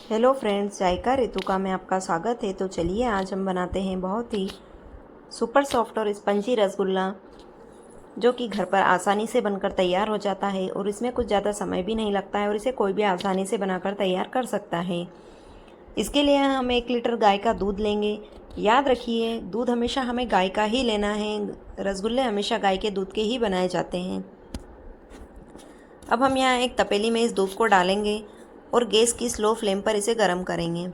Hello friends, जायका रितुका में आपका स्वागत है। तो चलिए आज हम बनाते हैं बहुत ही सुपर सॉफ्ट और स्पंजी रसगुल्ला, जो कि घर पर आसानी से बनकर तैयार हो जाता है और इसमें कुछ ज़्यादा समय भी नहीं लगता है और इसे कोई भी आसानी से बनाकर तैयार कर सकता है। इसके लिए हम 1 लीटर गाय का दूध लेंगे। याद रखिए, दूध हमेशा हमें गाय का ही लेना है। रसगुल्ले हमेशा गाय के दूध के ही बनाए जाते हैं। अब हम यहाँ एक तपेली में इस दूध को डालेंगे और गैस की स्लो फ्लेम पर इसे गर्म करेंगे।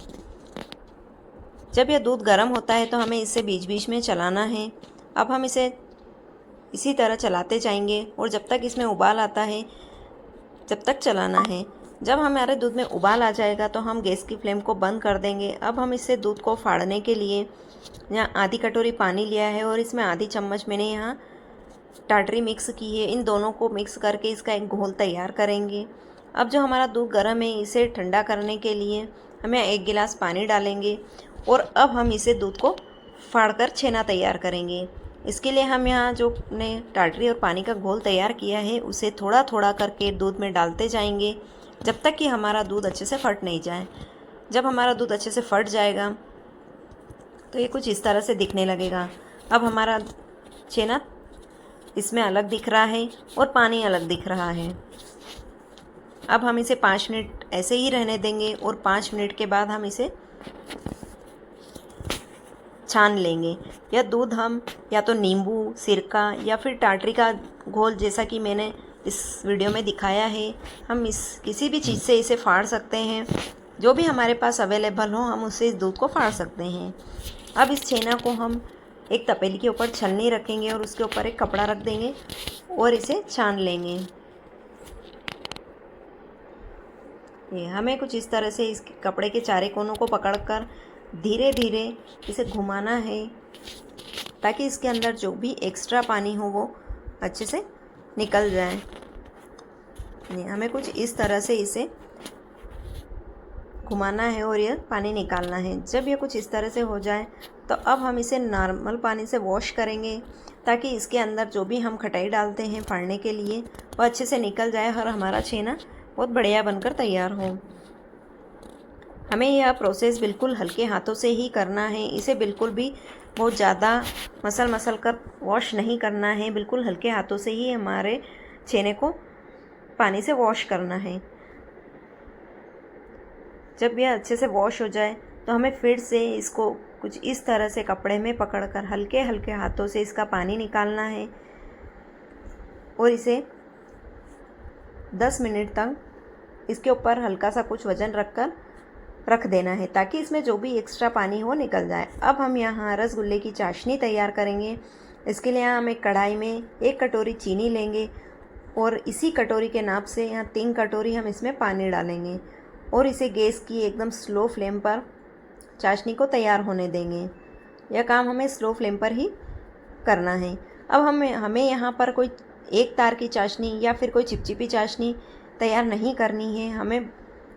जब यह दूध गर्म होता है तो हमें इसे बीच बीच में चलाना है। अब हम इसे इसी तरह चलाते जाएंगे और जब तक इसमें उबाल आता है जब तक चलाना है। जब हमारे दूध में उबाल आ जाएगा तो हम गैस की फ्लेम को बंद कर देंगे। अब हम इससे दूध को फाड़ने के लिए यहाँ आधी कटोरी पानी लिया है और इसमें आधी चम्मच मैंने यहाँ टाटरी मिक्स की है। इन दोनों को मिक्स करके इसका एक घोल तैयार करेंगे। अब जो हमारा दूध गर्म है, इसे ठंडा करने के लिए हम यहाँ 1 गिलास पानी डालेंगे और अब हम इसे दूध को फाड़कर छेना तैयार करेंगे। इसके लिए हम यहाँ जो ने टाटरी और पानी का घोल तैयार किया है उसे थोड़ा थोड़ा करके दूध में डालते जाएंगे जब तक कि हमारा दूध अच्छे से फट नहीं जाए। जब हमारा दूध अच्छे से फट जाएगा तो ये कुछ इस तरह से दिखने लगेगा। अब हमारा छेना इसमें अलग दिख रहा है और पानी अलग दिख रहा है। अब हम इसे 5 मिनट ऐसे ही रहने देंगे और 5 मिनट के बाद हम इसे छान लेंगे। यह दूध हम या तो नींबू, सिरका या फिर टाटरी का घोल, जैसा कि मैंने इस वीडियो में दिखाया है, हम इस किसी भी चीज़ से इसे फाड़ सकते हैं। जो भी हमारे पास अवेलेबल हो हम उससे इस दूध को फाड़ सकते हैं। अब इस छेना को हम एक तपेली के ऊपर छलनी रखेंगे और उसके ऊपर एक कपड़ा रख देंगे और इसे छान लेंगे। ये हमें कुछ इस तरह से इस कपड़े के चारों कोनों को पकड़कर धीरे धीरे इसे घुमाना है ताकि इसके अंदर जो भी एक्स्ट्रा पानी हो वो अच्छे से निकल जाए। हमें कुछ इस तरह से इसे घुमाना है और यह पानी निकालना है। जब ये कुछ इस तरह से हो जाए तो अब हम इसे नॉर्मल पानी से वॉश करेंगे ताकि इसके अंदर जो भी हम खटाई डालते हैं फाड़ने के लिए वो अच्छे से निकल जाए और हमारा छेना बहुत बढ़िया बनकर तैयार हो। हमें यह प्रोसेस बिल्कुल हल्के हाथों से ही करना है। इसे बिल्कुल भी बहुत ज़्यादा मसल कर वॉश नहीं करना है। बिल्कुल हल्के हाथों से ही हमारे छेने को पानी से वॉश करना है। जब यह अच्छे से वॉश हो जाए तो हमें फिर से इसको कुछ इस तरह से कपड़े में पकड़कर हल्के हल्के हाथों से इसका पानी निकालना है और इसे 10 मिनट तक इसके ऊपर हल्का सा कुछ वज़न रख देना है ताकि इसमें जो भी एक्स्ट्रा पानी हो निकल जाए। अब हम यहाँ रसगुल्ले की चाशनी तैयार करेंगे। इसके लिए हम एक कढ़ाई में 1 कटोरी चीनी लेंगे और इसी कटोरी के नाप से यहाँ 3 कटोरी हम इसमें पानी डालेंगे और इसे गैस की एकदम स्लो फ्लेम पर चाशनी को तैयार होने देंगे। यह काम हमें स्लो फ्लेम पर ही करना है। अब हमें यहाँ पर कोई एक तार की चाशनी या फिर कोई चिपचिपी चाशनी तैयार नहीं करनी है। हमें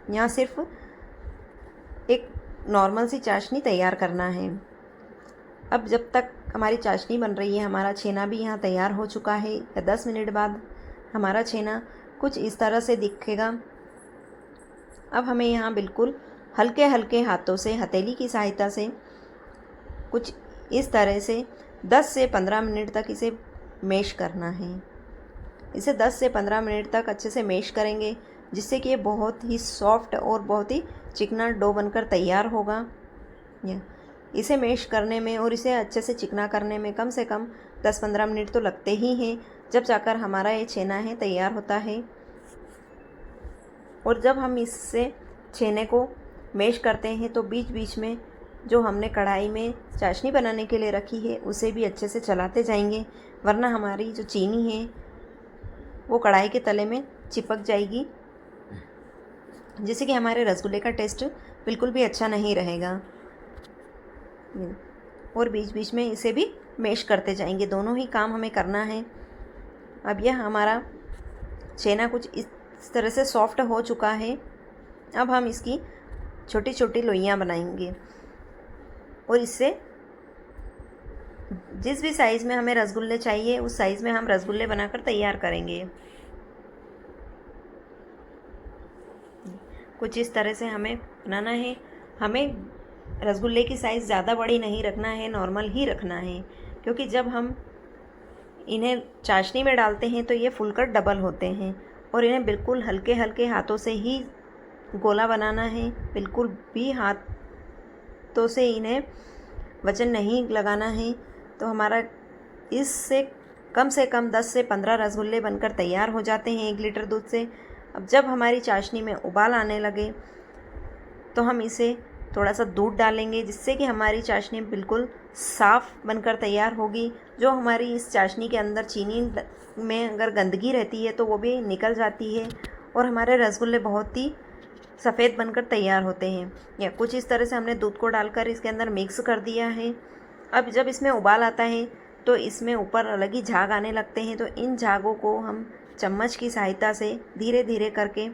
यहाँ सिर्फ एक नॉर्मल सी चाशनी तैयार करना है। अब जब तक हमारी चाशनी बन रही है, हमारा छेना भी यहाँ तैयार हो चुका है। या 10 मिनट बाद हमारा छेना कुछ इस तरह से दिखेगा। अब हमें यहाँ बिल्कुल हल्के हल्के हाथों से हथेली की सहायता से कुछ इस तरह से 10 से 15 मिनट तक इसे मैश करना है। इसे 10 से 15 मिनट तक अच्छे से मैश करेंगे जिससे कि ये बहुत ही सॉफ्ट और बहुत ही चिकना डो बनकर तैयार होगा। इसे मैश करने में और इसे अच्छे से चिकना करने में कम से कम 10-15 मिनट तो लगते ही हैं, जब जाकर हमारा ये छेना है तैयार होता है। और जब हम इससे छेने को मैश करते हैं तो बीच बीच में जो हमने कढ़ाई में चाशनी बनाने के लिए रखी है उसे भी अच्छे से चलाते जाएंगे, वरना हमारी जो चीनी है वो कढ़ाई के तले में चिपक जाएगी, जिससे कि हमारे रसगुल्ले का टेस्ट बिल्कुल भी अच्छा नहीं रहेगा। और बीच बीच में इसे भी मैश करते जाएंगे। दोनों ही काम हमें करना है। अब यह हमारा छेना कुछ इस तरह से सॉफ्ट हो चुका है। अब हम इसकी छोटी छोटी लोइयाँ बनाएंगे और इससे जिस भी साइज़ में हमें रसगुल्ले चाहिए उस साइज़ में हम रसगुल्ले बनाकर तैयार करेंगे। कुछ इस तरह से हमें बनाना है। हमें रसगुल्ले की साइज़ ज़्यादा बड़ी नहीं रखना है, नॉर्मल ही रखना है, क्योंकि जब हम इन्हें चाशनी में डालते हैं तो ये फूलकर डबल होते हैं। और इन्हें बिल्कुल हल्के हल्के हाथों से ही गोला बनाना है, बिल्कुल भी हाथों से इन्हें वजन नहीं लगाना है। तो हमारा इससे कम 10 से 15 रसगुल्ले बनकर तैयार हो जाते हैं 1 लीटर दूध से। अब जब हमारी चाशनी में उबाल आने लगे तो हम इसे थोड़ा सा दूध डालेंगे, जिससे कि हमारी चाशनी बिल्कुल साफ़ बनकर तैयार होगी। जो हमारी इस चाशनी के अंदर चीनी में अगर गंदगी रहती है तो वो भी निकल जाती है और हमारे रसगुल्ले बहुत ही सफ़ेद बनकर तैयार होते हैं। या कुछ इस तरह से हमने दूध को डालकर इसके अंदर मिक्स कर दिया है। अब जब इसमें उबाल आता है तो इसमें ऊपर अलग ही झाग आने लगते हैं। तो इन झागों को हम चम्मच की सहायता से धीरे धीरे करके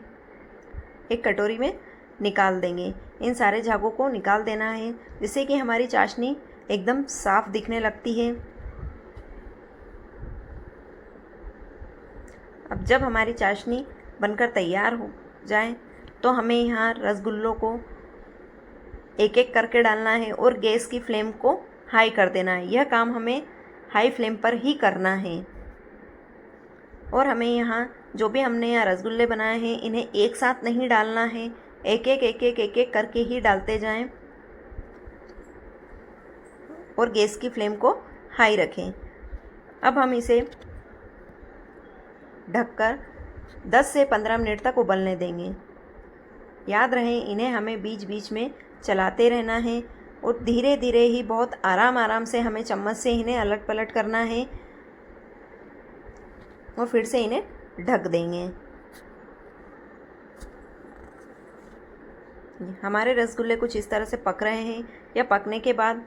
एक कटोरी में निकाल देंगे। इन सारे झागों को निकाल देना है, जिससे कि हमारी चाशनी एकदम साफ़ दिखने लगती है। अब जब हमारी चाशनी बनकर तैयार हो जाए तो हमें यहाँ रसगुल्लों को एक एक करके डालना है और गैस की फ्लेम को हाई कर देना है। यह काम हमें हाई फ्लेम पर ही करना है। और हमें यहाँ जो भी हमने यहाँ रसगुल्ले बनाए हैं इन्हें एक साथ नहीं डालना है, एक एक करके ही डालते जाएं और गैस की फ्लेम को हाई रखें। अब हम इसे ढककर 10 से 15 मिनट तक उबलने देंगे। याद रहे इन्हें हमें बीच बीच में चलाते रहना है और धीरे धीरे ही बहुत आराम से हमें चम्मच से इन्हें अलट पलट करना है और फिर से इन्हें ढक देंगे। हमारे रसगुल्ले कुछ इस तरह से पक रहे हैं। या पकने के बाद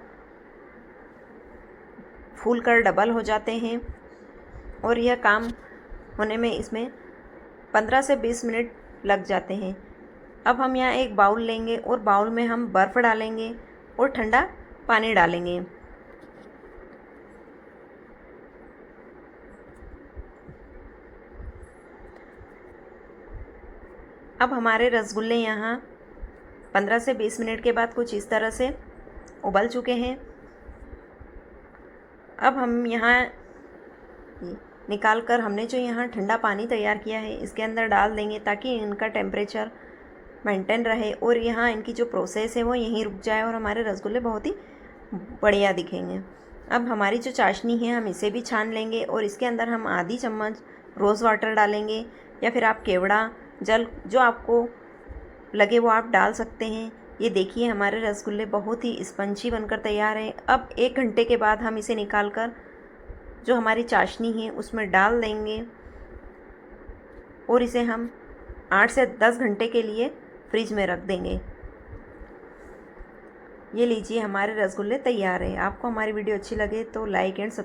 फूल कर डबल हो जाते हैं और यह काम होने में इसमें 15 से 20 मिनट लग जाते हैं। अब हम यहाँ एक बाउल लेंगे और बाउल में हम बर्फ़ डालेंगे और ठंडा पानी डालेंगे। अब हमारे रसगुल्ले यहाँ 15 से 20 मिनट के बाद कुछ इस तरह से उबल चुके हैं। अब हम यहाँ निकाल कर हमने जो यहाँ ठंडा पानी तैयार किया है इसके अंदर डाल देंगे, ताकि इनका टेम्परेचर मेंटेन रहे और यहाँ इनकी जो प्रोसेस है वो यहीं रुक जाए और हमारे रसगुल्ले बहुत ही बढ़िया दिखेंगे। अब हमारी जो चाशनी है हम इसे भी छान लेंगे और इसके अंदर हम आधी चम्मच रोज़ वाटर डालेंगे, या फिर आप केवड़ा जल जो आपको लगे वो आप डाल सकते हैं। ये देखिए हमारे रसगुल्ले बहुत ही स्पंजी बनकर तैयार हैं। अब 1 घंटे के बाद हम इसे निकाल कर जो हमारी चाशनी है उसमें डाल देंगे और इसे हम 8 से 10 घंटे के लिए फ्रिज में रख देंगे। ये लीजिए हमारे रसगुल्ले तैयार हैं। आपको हमारी वीडियो अच्छी लगे तो लाइक एंड सब्सक्राइब